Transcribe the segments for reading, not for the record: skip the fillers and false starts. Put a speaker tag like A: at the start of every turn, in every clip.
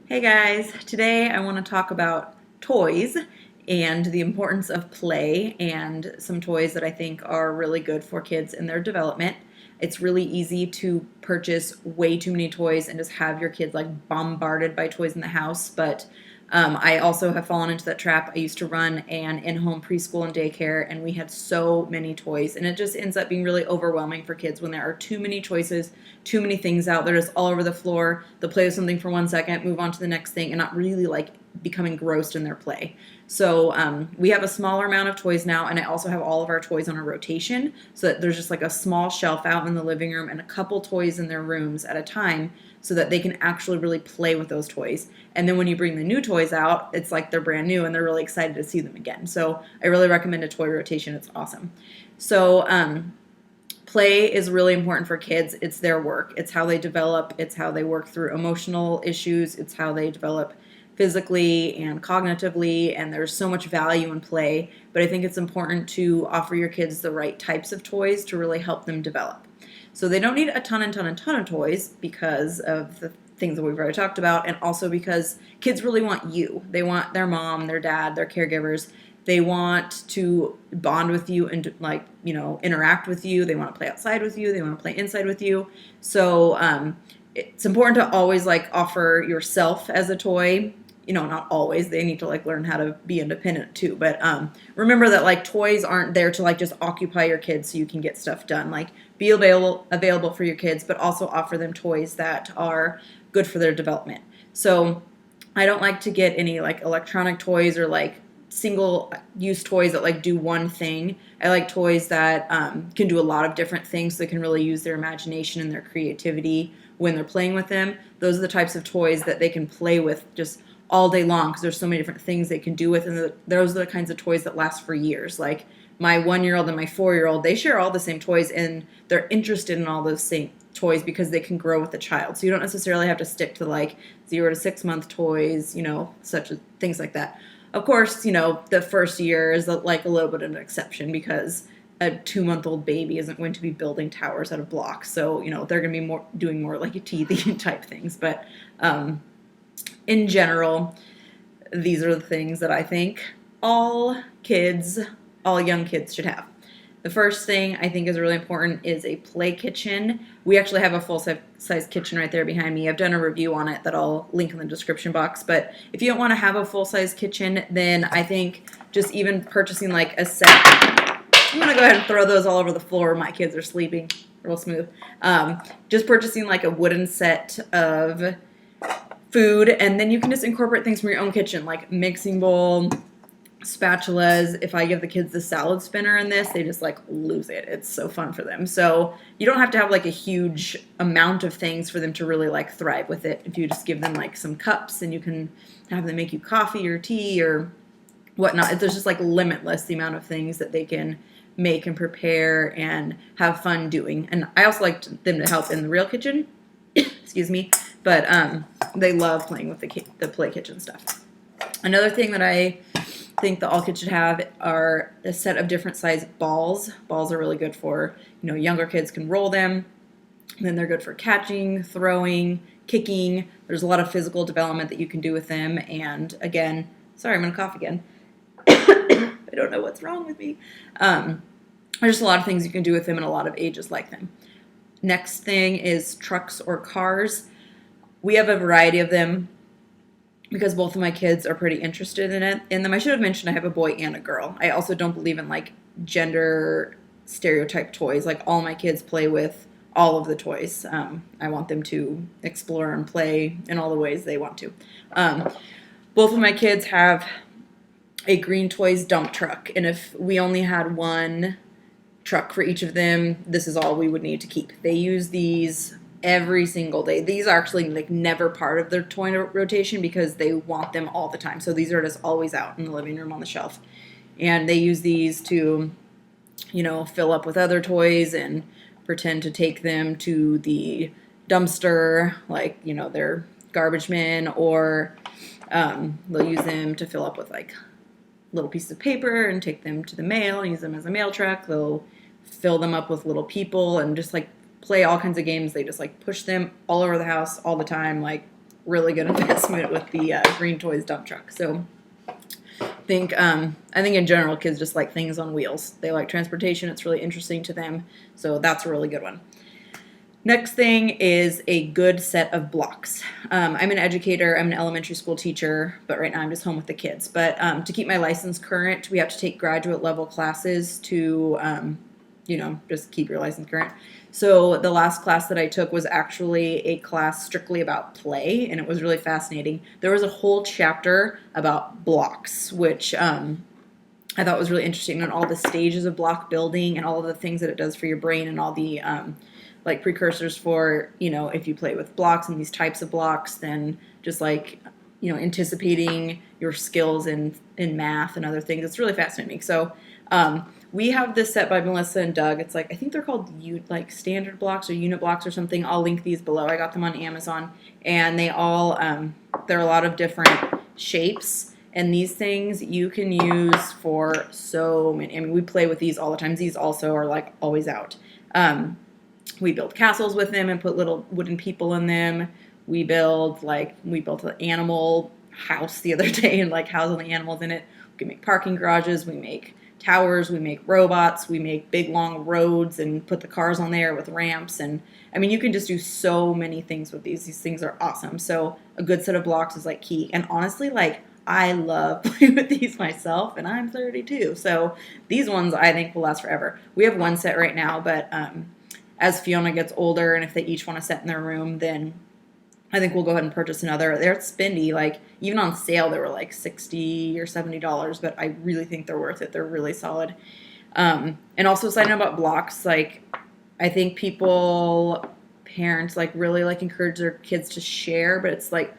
A: Hey guys, today I want to talk about toys and the importance of play and some toys that I think are really good for kids in their development. It's really easy to purchase way too many toys and just have your kids like bombarded by toys in the house, but I also have fallen into that trap. I used to run an in-home preschool and daycare, and we had so many toys, and it just ends up being really overwhelming for kids when there are too many choices, too many things out there, just all over the floor. They'll play with something for 1 second, move on to the next thing, and not really like becoming engrossed in their play. So we have a smaller amount of toys now, and I also have all of our toys on a rotation, so that there's just like a small shelf out in the living room and a couple toys in their rooms at a time, so that they can actually really play with those toys. And then when you bring the new toys out, it's like they're brand new and they're really excited to see them again. So I really recommend a toy rotation. It's awesome. So play is really important for kids. It's their work. It's how they develop. It's how they work through emotional issues. It's how they develop physically and cognitively, and there's so much value in play. But I think it's important to offer your kids the right types of toys to really help them develop. So they don't need a ton of toys because of the things that we've already talked about, and also because kids really want you. They want their mom, their dad, their caregivers. They want to bond with you and interact with you. They want to play outside with you. They want to play inside with you. So it's important to always like offer yourself as a toy. Not always. They need to like learn how to be independent too. But remember that like toys aren't there to like just occupy your kids so you can get stuff done. Like be available for your kids, but also offer them toys that are good for their development. So I don't like to get any like electronic toys or like single use toys that like do one thing. I like toys that can do a lot of different things, so they can really use their imagination and their creativity when they're playing with them. Those are the types of toys that they can play with just all day long, because there's so many different things they can do with, and those are the kinds of toys that last for years. Like my 1-year-old and my 4-year-old, they share all the same toys, and they're interested in all those same toys because they can grow with the child. So you don't necessarily have to stick to like 0 to 6 month toys, such as things like that. Of course, the first year is like a little bit of an exception, because a 2-month-old baby isn't going to be building towers out of blocks. So, they're going to be doing more like a teething type things. But in general, these are the things that I think all young kids should have. The first thing I think is really important is a play kitchen. We actually have a full-size kitchen right there behind me. I've done a review on it that I'll link in the description box. But if you don't want to have a full-size kitchen, then I think just even purchasing like a set. I'm going to go ahead and throw those all over the floor. My kids are sleeping real smooth. Just purchasing like a wooden set of food, and then you can just incorporate things from your own kitchen, like mixing bowl, spatulas. If I give the kids the salad spinner in this, they just like lose it. It's so fun for them. So you don't have to have like a huge amount of things for them to really like thrive with it. If you just give them like some cups, and you can have them make you coffee or tea or whatnot. There's just like limitless the amount of things that they can make and prepare and have fun doing. And I also like them to help in the real kitchen. Excuse me. But they love playing with the play kitchen stuff. Another thing that I think that all kids should have are a set of different size balls. Balls are really good for, younger kids can roll them. And then they're good for catching, throwing, kicking. There's a lot of physical development that you can do with them. And again, sorry, I'm going to cough again. I don't know what's wrong with me. There's a lot of things you can do with them, and a lot of ages like them. Next thing is trucks or cars. We have a variety of them because both of my kids are pretty interested in them. I should have mentioned I have a boy and a girl. I also don't believe in like gender stereotype toys. Like all my kids play with all of the toys. I want them to explore and play in all the ways they want to. Both of my kids have a green toys dump truck, and if we only had one truck for each of them, this is all we would need to keep. They use these every single day. These are actually like never part of their toy rotation because they want them all the time. So these are just always out in the living room on the shelf. And they use these to, fill up with other toys and pretend to take them to the dumpster, like, their garbage bin, or they'll use them to fill up with like little pieces of paper and take them to the mail and use them as a mail truck. They'll fill them up with little people and just like play all kinds of games. They just like push them all over the house all the time, like really good investment with the Green Toys dump truck. So I think in general, kids just like things on wheels. They like transportation. It's really interesting to them. So that's a really good one. Next thing is a good set of blocks. I'm an educator. I'm an elementary school teacher, but right now I'm just home with the kids. But to keep my license current, we have to take graduate level classes to, just keep your license current. So the last class that I took was actually a class strictly about play, and it was really fascinating. There was a whole chapter about blocks, which I thought was really interesting, and all the stages of block building and all of the things that it does for your brain and all the like precursors for, if you play with blocks and these types of blocks, then just like, anticipating your skills in math and other things. It's really fascinating. So we have this set by Melissa and Doug. It's like, I think they're called standard blocks or unit blocks or something. I'll link these below. I got them on Amazon, and they all, there are a lot of different shapes. And these things you can use for so many. I mean, we play with these all the time. These also are like always out. We build castles with them and put little wooden people in them. We built an animal house the other day and like house all the animals in it. We can make parking garages. We make towers. We make robots. We make big long roads and put the cars on there with ramps. And I mean, you can just do so many things with these. These things are awesome. So a good set of blocks is like key. And honestly, like, I love playing with these myself, and I'm 32. So these ones I think will last forever. We have one set right now, but as Fiona gets older and if they each want to set in their room, then I think we'll go ahead and purchase another. They're spendy. Like, even on sale, they were like $60 or $70, but I really think they're worth it. They're really solid. And also, side note about blocks, like, I think parents, like, really, like, encourage their kids to share, but it's, like,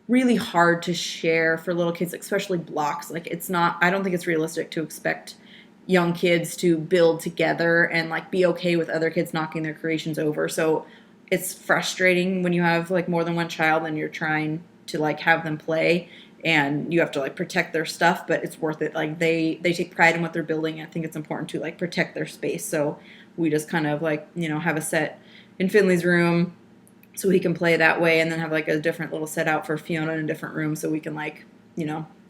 A: really hard to share for little kids, especially blocks. Like, I don't think it's realistic to expect young kids to build together and like be okay with other kids knocking their creations over. So it's frustrating when you have like more than one child and you're trying to like have them play and you have to like protect their stuff, but it's worth it. Like they take pride in what they're building, and I think it's important to like protect their space. So we just kind of like, have a set in Finley's room so he can play that way, and then have like a different little set out for Fiona in a different room so we can like,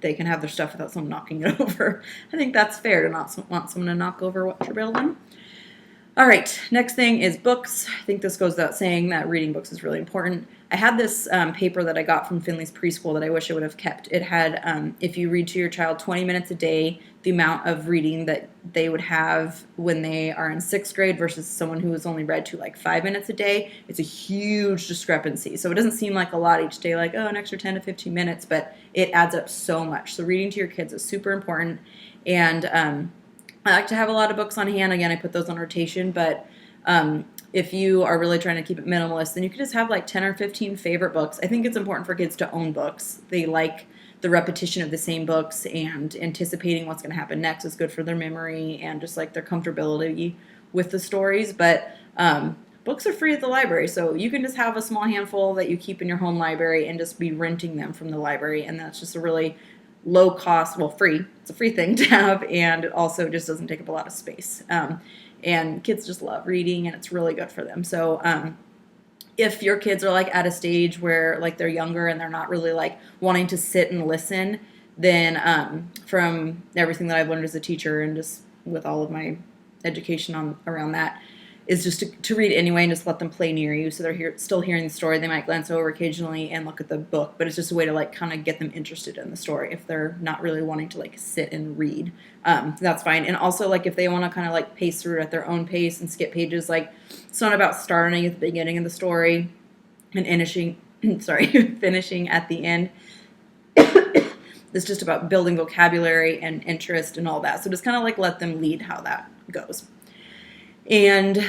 A: they can have their stuff without someone knocking it over. I think that's fair to not want someone to knock over what you're building. All right, next thing is books. I think this goes without saying that reading books is really important. I had this paper that I got from Finley's preschool that I wish I would have kept. It had, if you read to your child 20 minutes a day, the amount of reading that they would have when they are in 6th grade versus someone who has only read to like 5 minutes a day, it's a huge discrepancy. So it doesn't seem like a lot each day, like, an extra 10 to 15 minutes, but it adds up so much. So reading to your kids is super important. And I like to have a lot of books on hand. Again, I put those on rotation, but if you are really trying to keep it minimalist, then you could just have like 10 or 15 favorite books. I think it's important for kids to own books. They like the repetition of the same books, and anticipating what's going to happen next is good for their memory and just like their comfortability with the stories. But books are free at the library, so you can just have a small handful that you keep in your home library and just be renting them from the library, and that's just a really low cost, free. It's a free thing to have, and it also just doesn't take up a lot of space. And kids just love reading, and it's really good for them. So if your kids are like at a stage where like they're younger and they're not really like wanting to sit and listen, then from everything that I've learned as a teacher and just with all of my education around that, is just to read anyway and just let them play near you. So they're still hearing the story. They might glance over occasionally and look at the book, but it's just a way to like kind of get them interested in the story if they're not really wanting to like sit and read. That's fine. And also like if they want to kind of like pace through it at their own pace and skip pages, like it's not about starting at the beginning of the story and finishing at the end. It's just about building vocabulary and interest and all that. So just kind of like let them lead how that goes. And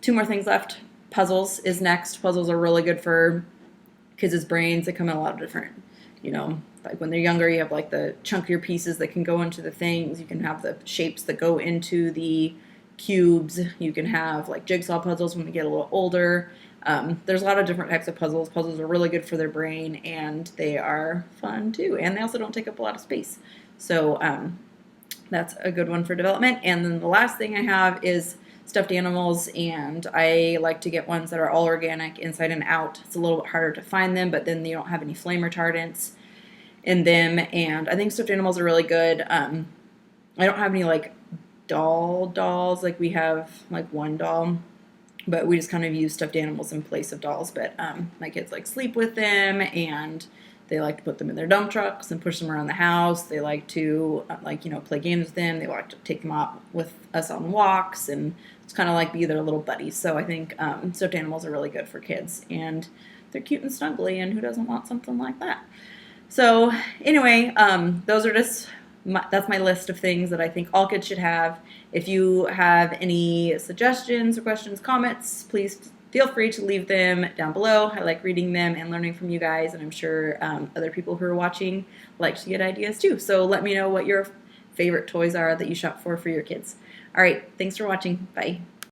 A: 2 more things left. Puzzles is next. Puzzles are really good for kids' brains. They come in a lot of different, like when they're younger, you have like the chunkier pieces that can go into the things. You can have the shapes that go into the cubes. You can have like jigsaw puzzles when they get a little older. There's a lot of different types of puzzles. Puzzles are really good for their brain, and they are fun too. And they also don't take up a lot of space. So that's a good one for development. And then the last thing I have is stuffed animals, and I like to get ones that are all organic inside and out. It's a little bit harder to find them, but then they don't have any flame retardants in them, and I think stuffed animals are really good. I don't have any like dolls, like we have like one doll, but we just kind of use stuffed animals in place of dolls. But my kids like sleep with them, and they like to put them in their dump trucks and push them around the house. They like to play games with them. They like to take them out with us on walks, and it's kind of like be their little buddies. So I think stuffed animals are really good for kids, and they're cute and snuggly, and who doesn't want something like that? So anyway, those are just that's my list of things that I think all kids should have. If you have any suggestions or questions, comments, please feel free to leave them down below. I like reading them and learning from you guys, and I'm sure other people who are watching like to get ideas too. So let me know what your favorite toys are that you shop for your kids. All right, thanks for watching. Bye.